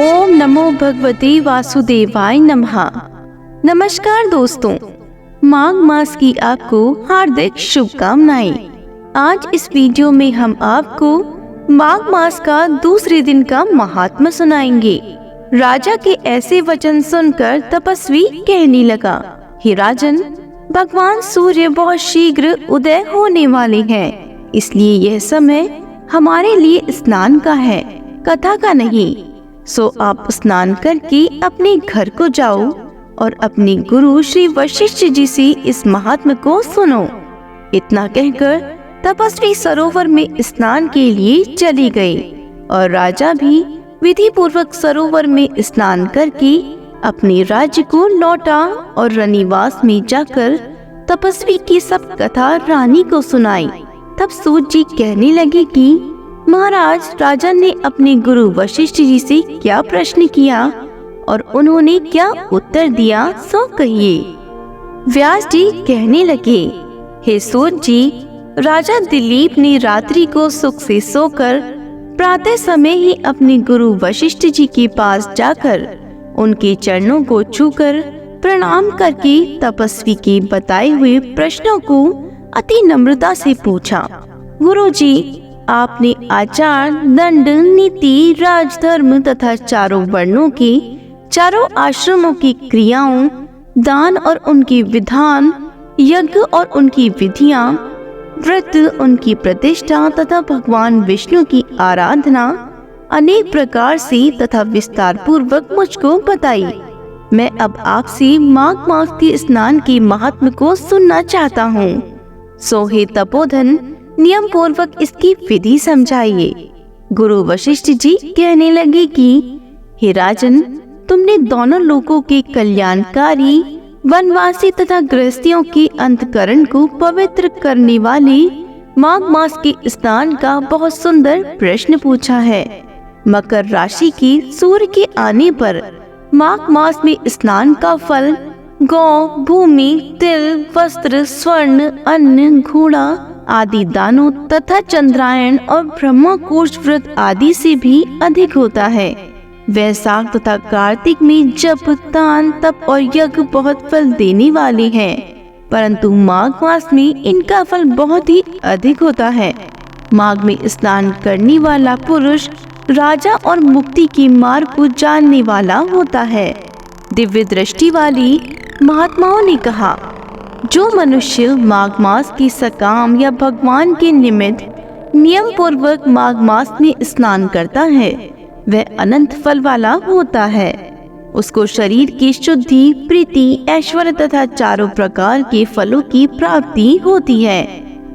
ओम नमो भगवते वासुदेवाय नमः। नमस्कार दोस्तों, माघ मास की आपको हार्दिक शुभकामनाएं। आज इस वीडियो में हम आपको माघ मास का दूसरे दिन का महात्म्य सुनाएंगे। राजा के ऐसे वचन सुनकर तपस्वी कहने लगा, हे राजन, भगवान सूर्य बहुत शीघ्र उदय होने वाले हैं, इसलिए यह समय हमारे लिए स्नान का है, कथा का नहीं। सो आप स्नान करके अपने घर को जाओ और अपने गुरु श्री वशिष्ठ जी से इस महात्म्य को सुनो। इतना कहकर तपस्वी सरोवर में स्नान के लिए चले गए और राजा भी विधि पूर्वक सरोवर में स्नान करके अपने राज्य को लौटा और रनिवास में जाकर तपस्वी की सब कथा रानी को सुनाई। तब सूत जी कहने लगे कि महाराज, राजा ने अपने गुरु वशिष्ठ जी से क्या प्रश्न किया और उन्होंने क्या उत्तर दिया, सो कहिए। व्यास जी कहने लगे, हे सूत जी, राजा दिलीप ने रात्रि को सुख से सोकर प्रातः समय ही अपने गुरु वशिष्ठ जी के पास जाकर उनके चरणों को छूकर प्रणाम करके तपस्वी के बताए हुए प्रश्नों को अति नम्रता से पूछा। गुरु जी, आपने आचार, दंड, नीति, राजधर्म तथा चारों वर्णों के चारों आश्रमों की क्रियाओं, दान और उनके विधान, यज्ञ और उनकी विधियां, व्रत, उनकी प्रतिष्ठा तथा भगवान विष्णु की आराधना अनेक प्रकार से तथा विस्तार पूर्वक मुझको बताई। मैं अब आपसे माघ मास के स्नान के महात्म्य को सुनना चाहता हूँ। सो हे तपोधन, नियम पूर्वक इसकी विधि समझाइए। गुरु वशिष्ठ जी कहने लगे कि हे राजन, तुमने दोनों लोगों के कल्याणकारी, वनवासी तथा गृहस्थियों के अंतकरण को पवित्र करने वाले माघ मास के स्नान का बहुत सुंदर प्रश्न पूछा है। मकर राशि की सूर्य के आने पर माघ मास में स्नान का फल गौ, भूमि, तिल, वस्त्र, स्वर्ण, अन्न, घोड़ा आदि दानों तथा चंद्रायण और ब्रह्मकोश व्रत आदि से भी अधिक होता है। वैशाख तथा कार्तिक में जप, दान, तप और यज्ञ बहुत फल देने वाले हैं, परंतु माघ मास में इनका फल बहुत ही अधिक होता है। माघ में स्नान करने वाला पुरुष राजा और मुक्ति के मार्ग को जानने वाला होता है। दिव्य दृष्टि वाली महात्माओं ने कहा, जो मनुष्य माघ मास की सकाम या भगवान के निमित्त नियम पूर्वक माघ मास में स्नान करता है, वह अनंत फल वाला होता है। उसको शरीर की शुद्धि, प्रीति, ऐश्वर्य तथा चारों प्रकार के फलों की प्राप्ति होती है।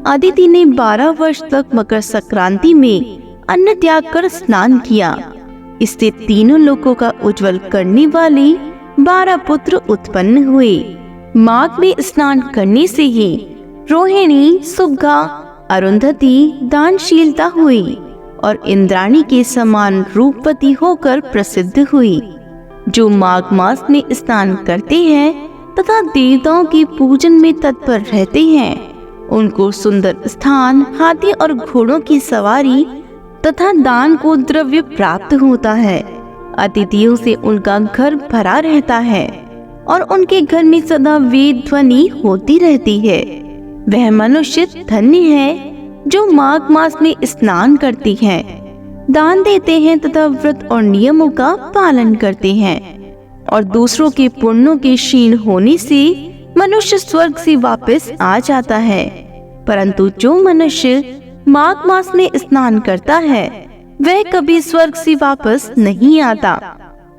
अदिति ने 12 वर्ष तक मकर संक्रांति में अन्न त्याग कर स्नान किया। इससे तीनों लोकों का उज्जवल करने वाले 12 पुत्र उत्पन्न हुए। माघ में स्नान करने से ही रोहिणी, सुभगा, अरुंधति दानशीलता हुई और इंद्राणी के समान रूपवती होकर प्रसिद्ध हुई। जो माघ मास में स्नान करते हैं तथा देवताओं के पूजन में तत्पर रहते हैं, उनको सुंदर स्थान, हाथी और घोड़ों की सवारी तथा दान को द्रव्य प्राप्त होता है। अतिथियों से उनका घर भरा रहता है और उनके घर में सदा वेद ध्वनि होती रहती है। वह मनुष्य धन्य है जो माघ मास में स्नान करती हैं, दान देते हैं तथा व्रत और नियमों का पालन करते हैं और दूसरों के पुण्यों के क्षीण होने से मनुष्य स्वर्ग से वापस आ जाता है। परंतु जो मनुष्य माघ मास में स्नान करता है, वह कभी स्वर्ग से वापस नहीं आता।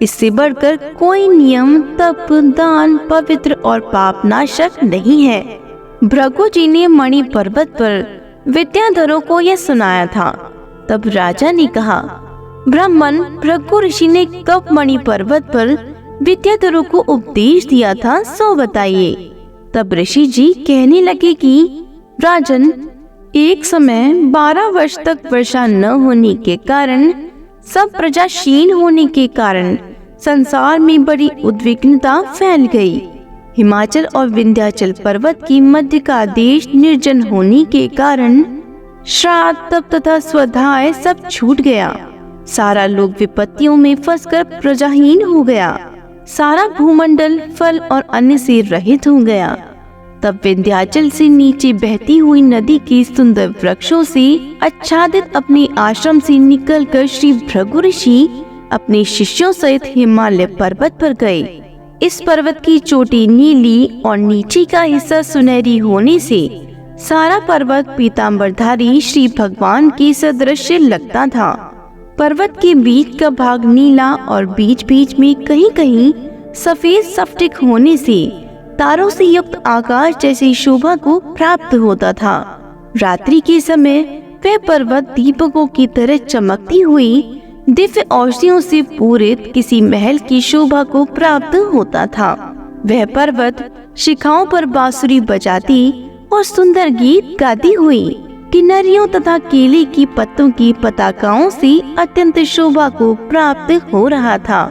इससे बढ़कर कोई नियम, तप, दान, पवित्र और पाप नाशक नहीं है। भृगु जी ने मणि पर्वत पर विद्याधरों को यह सुनाया था। तब राजा ने कहा, ब्राह्मण, भृगु ऋषि ने कब मणि पर्वत पर विद्याधरों को उपदेश दिया था, सो बताइए। तब ऋषि जी कहने लगे कि राजन, एक समय 12 वर्ष तक वर्षा न होने के कारण, सब प्रजा क्षीण होने के कारण संसार में बड़ी उद्विग्नता फैल गई। हिमाचल और विंध्याचल पर्वत की मध्य का देश निर्जन होने के कारण श्राद्ध तप तथा स्वाध्याय सब छूट गया। सारा लोक विपत्तियों में फंसकर प्रजाहीन हो गया। सारा भूमंडल फल और अन्न से रहित हो गया। तब विंध्याचल से नीचे बहती हुई नदी के सुंदर वृक्षों से आच्छादित अपने आश्रम से निकलकर श्री भृगु ऋषि अपने शिष्यों सहित हिमालय पर्वत पर गए। इस पर्वत की चोटी नीली और नीचे का हिस्सा सुनहरी होने से सारा पर्वत पीतांबरधारी श्री भगवान के सदृश लगता था। पर्वत के बीच का भाग नीला और बीच बीच में कहीं कहीं सफेद स्फटिक होने से तारों से युक्त आकाश जैसी शोभा को प्राप्त होता था। रात्रि के समय वह पर्वत दीपकों की तरह चमकती हुई दिव्य औषधियों से पूरित किसी महल की शोभा को प्राप्त होता था। वह पर्वत शिखाओं पर बांसुरी बजाती और सुंदर गीत गाती हुई किन्नरियों तथा केले की पत्तों की पताकाओं से अत्यंत शोभा को प्राप्त हो रहा था।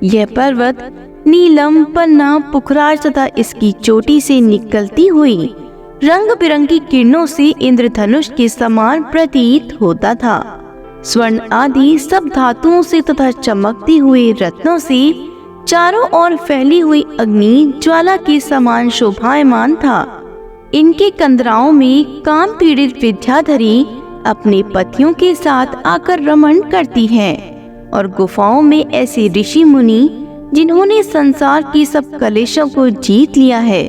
यह पर्वत नीलम, पन्ना, पुखराज तथा इसकी चोटी से निकलती हुई रंग बिरंगी किरणों से इंद्रधनुष के समान प्रतीत होता था। स्वर्ण आदि सब धातुओं से तथा चमकते हुए रत्नों से चारों ओर फैली हुई अग्नि ज्वाला के समान शोभायमान था। इनके कंदराओं में काम पीड़ित विद्याधरी अपने पतियों के साथ आकर रमण करती हैं और गुफाओं में ऐसे ऋषि मुनि जिन्होंने संसार की सब कलेशों को जीत लिया है,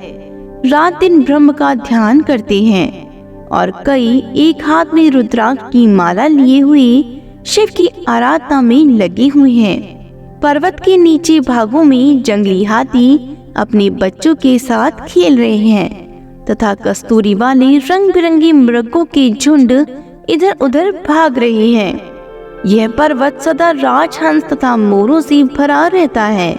रात दिन ब्रह्म का ध्यान करते हैं और कई एक हाथ में रुद्राक्ष की माला लिए हुए शिव की आराधना में लगे हुए हैं। पर्वत के नीचे भागों में जंगली हाथी अपने बच्चों के साथ खेल रहे हैं तथा कस्तूरी वाले रंग बिरंगे मृगों के झुंड इधर उधर भाग रहे हैं। यह पर्वत सदा राजहंस तथा मोरों से भरा रहता है।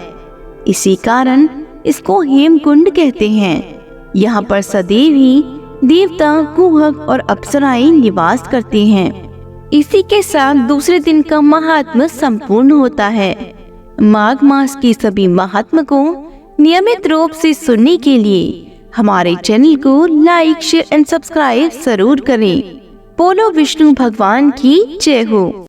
इसी कारण इसको हेमकुंड कहते हैं। यहाँ पर सदैव ही देवता, गुहक और अप्सराएं निवास करते हैं। इसी के साथ दूसरे दिन का महात्म्य संपूर्ण होता है। माघ मास के सभी महात्म्य को नियमित रूप से सुनने के लिए हमारे चैनल को लाइक, शेयर एंड सब्सक्राइब जरूर करें। बोलो विष्णु भगवान की जय हो।